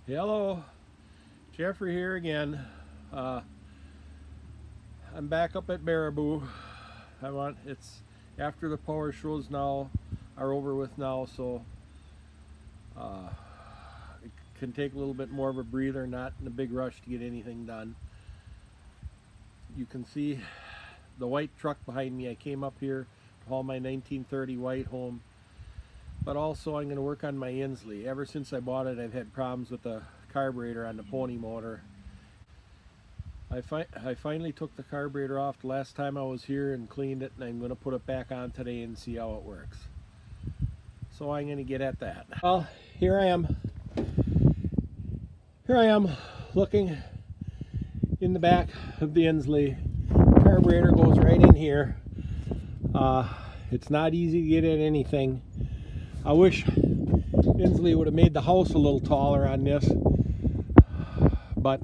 Hello, Jeffrey here again. I'm back up at Baraboo. It's after the power shows now are over with now, so uh, it can take a little bit more of a breather, not in a big rush to get anything done. You can see the white truck behind me. I came up here to haul my 1930 white home, but also I'm going to work on my Insley. Ever since I bought it, I've had problems with the carburetor on the pony motor. I finally took the carburetor off the last time I was here and cleaned it, and I'm going to put it back on today and see how it works. So I'm going to get at that. Well, here I am looking in the back of the Insley. The carburetor goes right in here. It's not easy to get at anything. I wish Insley would have made the house a little taller on this, but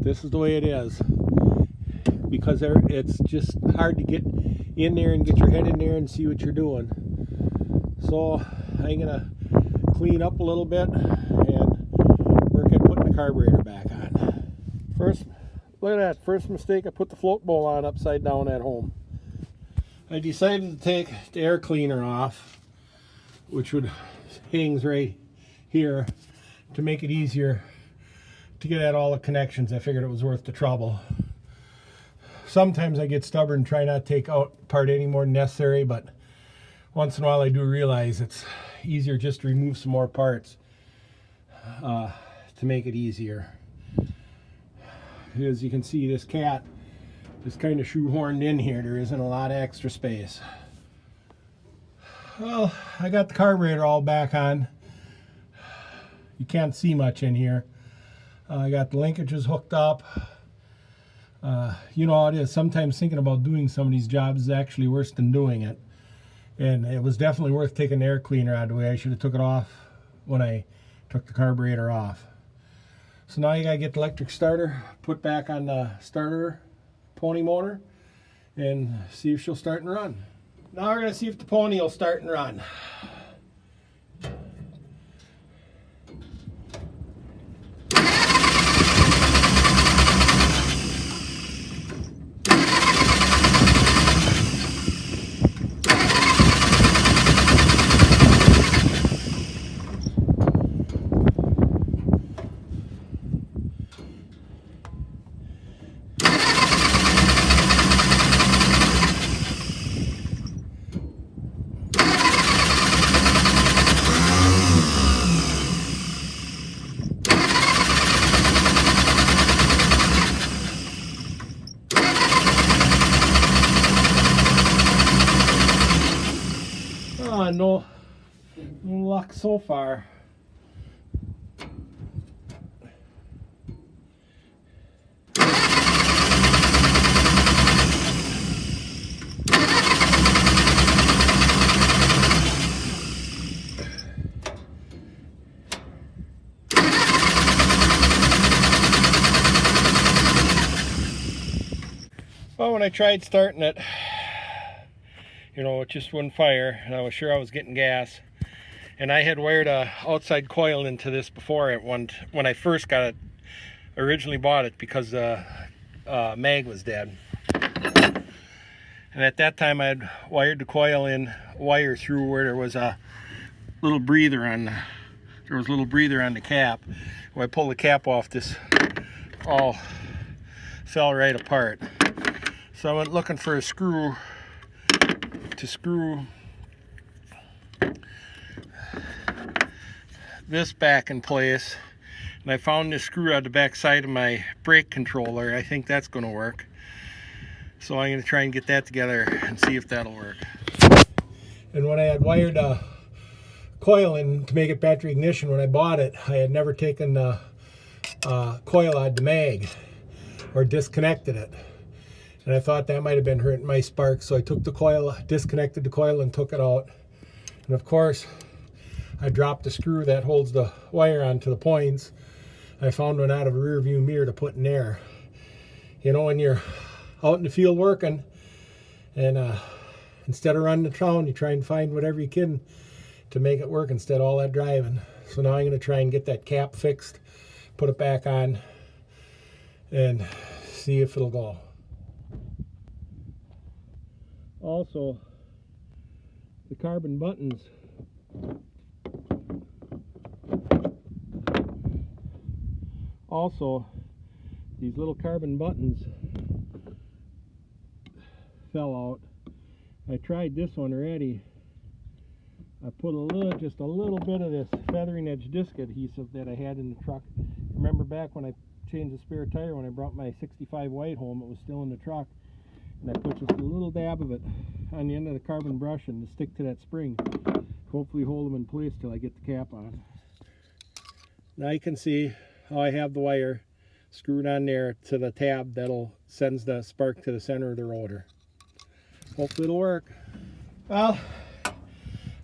this is the way it is, because it's just hard to get in there and get your head in there and see what you're doing. So I'm gonna clean up a little bit and work at putting the carburetor back on. First, look at that, first mistake, I put the float bowl on upside down at home. I decided to take the air cleaner off, which hangs right here, to make it easier to get at all the connections. I figured it was worth the trouble. Sometimes I get stubborn and try not to take out part any more than necessary, but once in a while I do realize it's easier just to remove some more parts to make it easier. As you can see, this cat is kind of shoehorned in here. There isn't a lot of extra space. Well, I got the carburetor all back on. You can't see much in here. I got the linkages hooked up. You know how it is. Sometimes thinking about doing some of these jobs is actually worse than doing it. And it was definitely worth taking the air cleaner out of the way. I should have took it off when I took the carburetor off. So now you gotta get the electric starter put back on the starter pony motor and see if she'll start and run. Now we're gonna see if the pony will start and run. No luck so far. Well, when I tried starting it, you know, it just wouldn't fire, and I was sure I was getting gas. And I had wired a outside coil into this before when I first got it, originally bought it, because mag was dead. And at that time I had wired the coil in wire through where there was a little breather on the cap. When I pulled the cap off, this all fell right apart. So I went looking for a screw to screw this back in place, and I found this screw on the back side of my brake controller. I think that's going to work, so I'm going to try and get that together and see if that'll work. And when I had wired a coil in to make it battery ignition, when I bought it, I had never taken the coil out of the mag or disconnected it. And I thought that might have been hurting my spark, so I took the coil, disconnected the coil, and took it out. And of course, I dropped the screw that holds the wire onto the points. I found one out of a rear view mirror to put in there. You know, when you're out in the field working, and instead of running the town, you try and find whatever you can to make it work instead of all that driving. So now I'm going to try and get that cap fixed, put it back on, and see if it'll go. Also, the carbon buttons these little carbon buttons fell out. I tried this one already. I put just a little bit of this feathering edge disc adhesive that I had in the truck. Remember back when I changed the spare tire, when I brought my 65 white home, it was still in the truck, and I put just a little dab of it on the end of the carbon brush and to stick to that spring. Hopefully hold them in place till I get the cap on. Now you can see how I have the wire screwed on there to the tab that'll sends the spark to the center of the rotor. Hopefully it'll work. Well,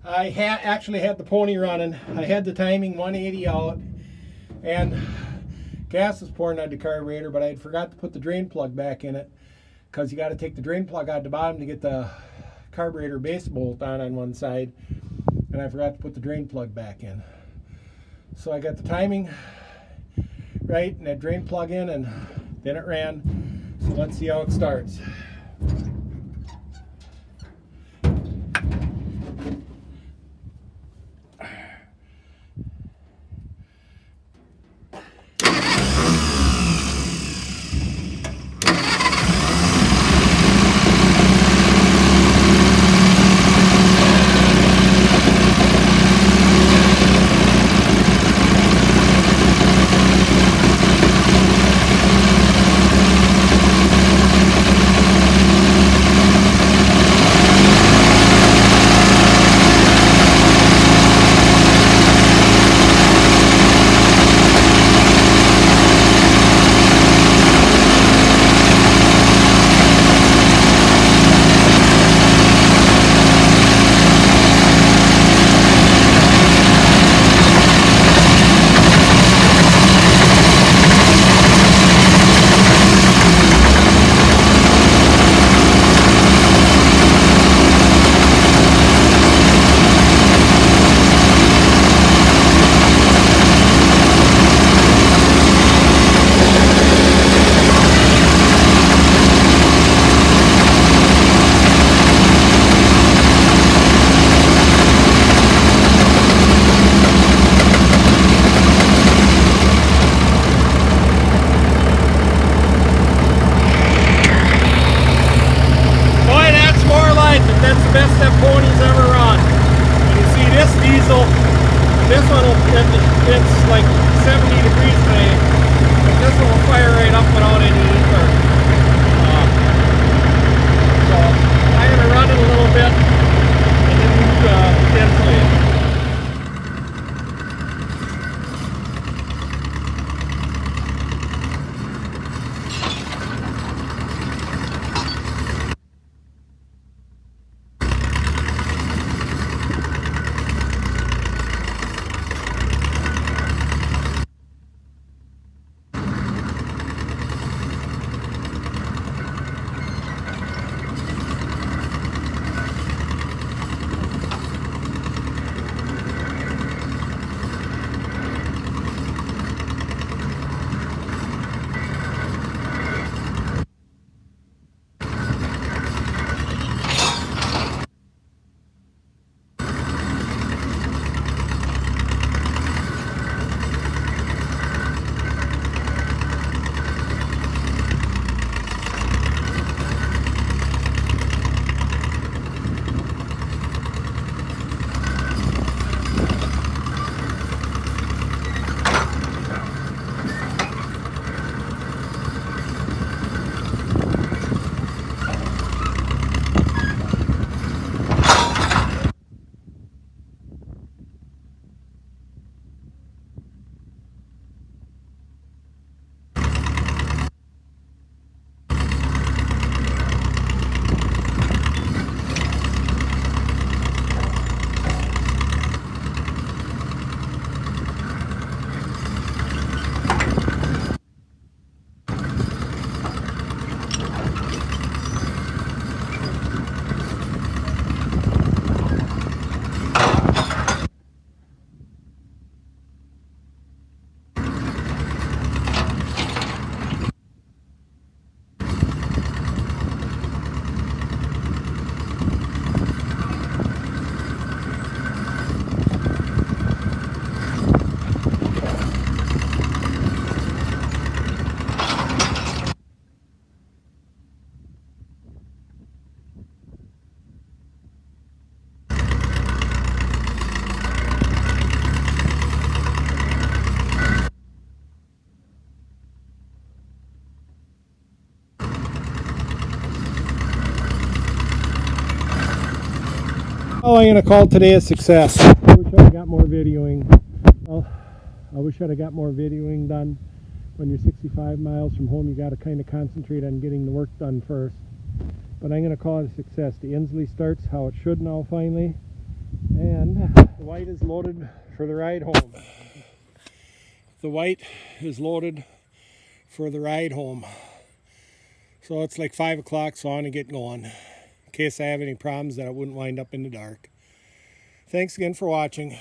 I actually had the pony running. I had the timing 180 out, and gas was pouring out the carburetor, but I had forgot to put the drain plug back in it, because you got to take the drain plug out the bottom to get the carburetor base bolt on one side, and I forgot to put the drain plug back in. So I got the timing right and that drain plug in, and then it ran. So let's see how it starts. Well, I'm going to call today a success. I wish I'd have got more videoing. Well, I wish I'd have got more videoing done. When you're 65 miles from home, you got to kind of concentrate on getting the work done first. But I'm going to call it a success. The Insley starts how it should now finally. And the white is loaded for the ride home. The white is loaded for the ride home. So it's like 5 o'clock, so I want to get going. In case I have any problems that I wouldn't wind up in the dark. Thanks again for watching.